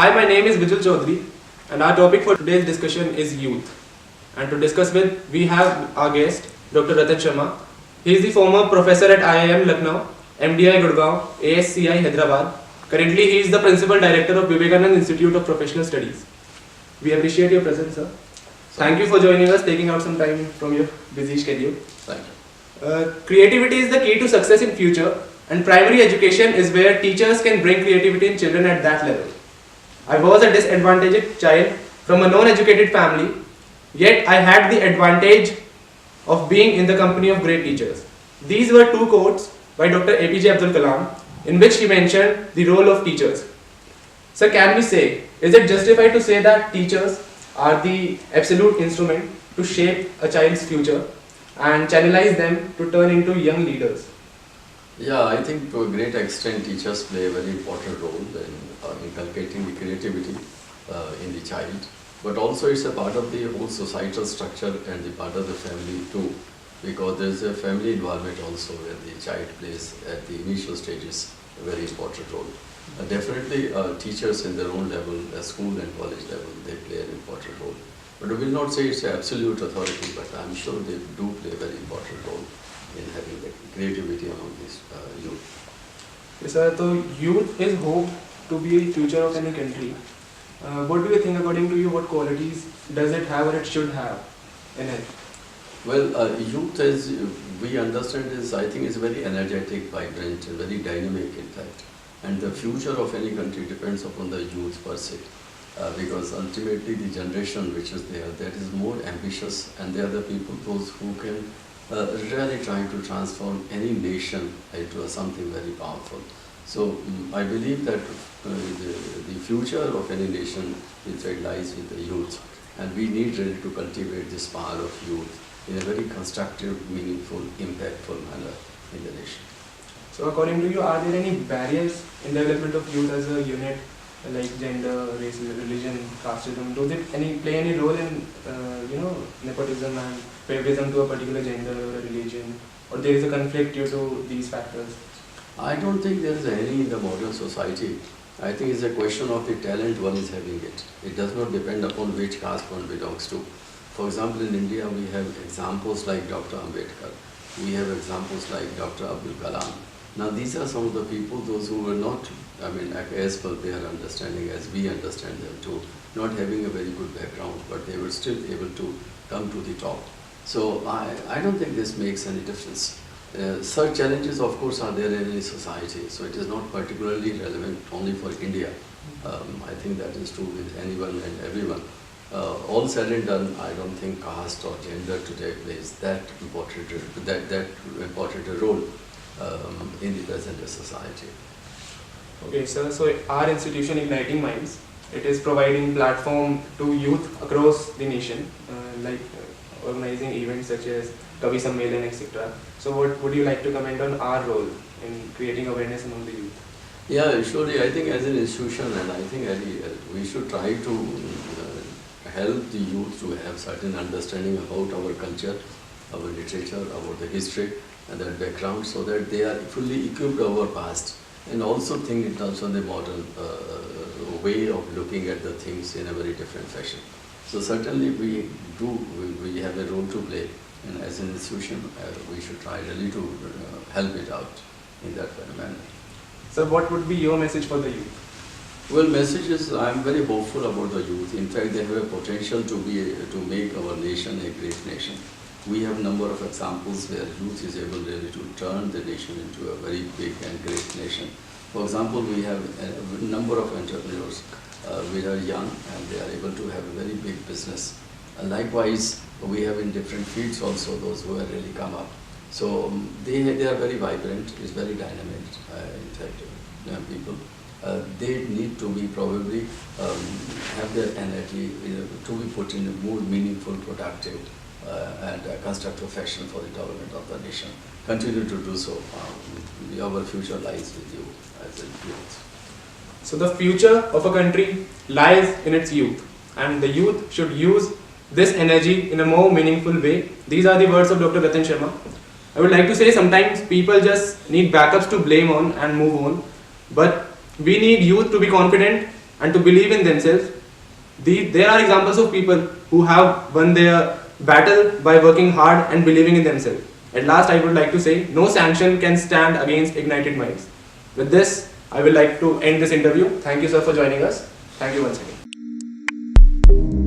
Hi, my name is Vijul Choudhary, and our topic for today's discussion is youth. And to discuss with, we have our guest, Dr. Rattan Sharma. He is the former professor at IIM Lucknow, MDI Gurgaon, ASCI Hyderabad. Currently, he is the principal director of Vivekananda Institute of Professional Studies. We appreciate your presence, sir. Thank you for joining us, taking out some time from your busy schedule. Thank you. Creativity is the key to success in future, and primary education is where teachers can bring creativity in children at that level. I was a disadvantaged child from a non-educated family, yet I had the advantage of being in the company of great teachers. These were two quotes by Dr. APJ Abdul Kalam, in which he mentioned the role of teachers. Sir, can we say, is it justified to say that teachers are the absolute instrument to shape a child's future and channelize them to turn into young leaders? Yeah, I think to a great extent teachers play a very important role in inculcating the creativity in the child, but also it's a part of the whole societal structure and the part of the family too, because there's a family environment also where the child plays at the initial stages a very important role. Definitely teachers in their own level, school and college level, they play an important role. But I will not say it's an absolute authority, but I'm sure they do play a very important role in having the creativity among these youth. Yes, sir. So youth is hope to be the future of any country. What do you think, according to you, what qualities does it have or it should have in it? Well, youth, as we understand, I think is very energetic, vibrant, and very dynamic in fact. And the future of any country depends upon the youth per se. Because ultimately the generation which is there, that is more ambitious, and they are the people those who can really try to transform any nation into something very powerful. So I believe that the future of any nation in fact lies with the youth, and we need really to cultivate this power of youth in a very constructive, meaningful, impactful manner in the nation. So according to you, are there any barriers in development of youth as a unit, like gender, race, religion, casteism? Does it play any role in nepotism and favoritism to a particular gender or a religion, or there is a conflict due to these factors? I don't think there is any in the modern society. I think it's a question of the talent one is having it. It does not depend upon which caste one belongs to. For example, in India we have examples like Dr. Ambedkar. We have examples like Dr. Abdul Kalam. Now these are some of the people, those who were not, as per their understanding, as we understand them too, not having a very good background, but they were still able to come to the top. So I don't think this makes any difference. Such challenges of course are there in any society, so it is not particularly relevant only for India. I think that is true with anyone and everyone. All said and done, I don't think caste or gender today plays that important role in the present society. Okay, sir. So our institution, Igniting Minds, it is providing platform to youth across the nation, organizing events such as Kavi Sammelan, etc. So what would you like to comment on our role in creating awareness among the youth? Yeah, surely I think as an institution, and I think we should try to help the youth to have certain understanding about our culture, our literature, about the history and that background, so that they are fully equipped of our past, and also think in terms of the modern way of looking at the things in a very different fashion. So certainly we have a role to play, and as an institution we should try really to help it out in that manner. So what would be your message for the youth? Well, messages, I am very hopeful about the youth. In fact, they have a potential to make our nation a great nation. We have a number of examples where youth is able really to turn the nation into a very big and great nation. For example, we have a number of entrepreneurs which are young and they are able to have a very big business. And likewise, we have in different fields also those who have really come up. So they are very vibrant, it's very dynamic, in fact, young people. They need to be probably have their energy to be put in a more meaningful, productive and constructive fashion for the development of the nation. Continue to do so. Our future lies with you as a youth. So the future of a country lies in its youth, and the youth should use this energy in a more meaningful way. These are the words of Dr. Rattan Sharma. I would like to say sometimes people just need backups to blame on and move on, but we need youth to be confident and to believe in themselves. There are examples of people who have won their battle by working hard and believing in themselves. At last, I would like to say, no sanction can stand against ignited minds. With this, I would like to end this interview. Thank you, sir, for joining us. Thank you once again.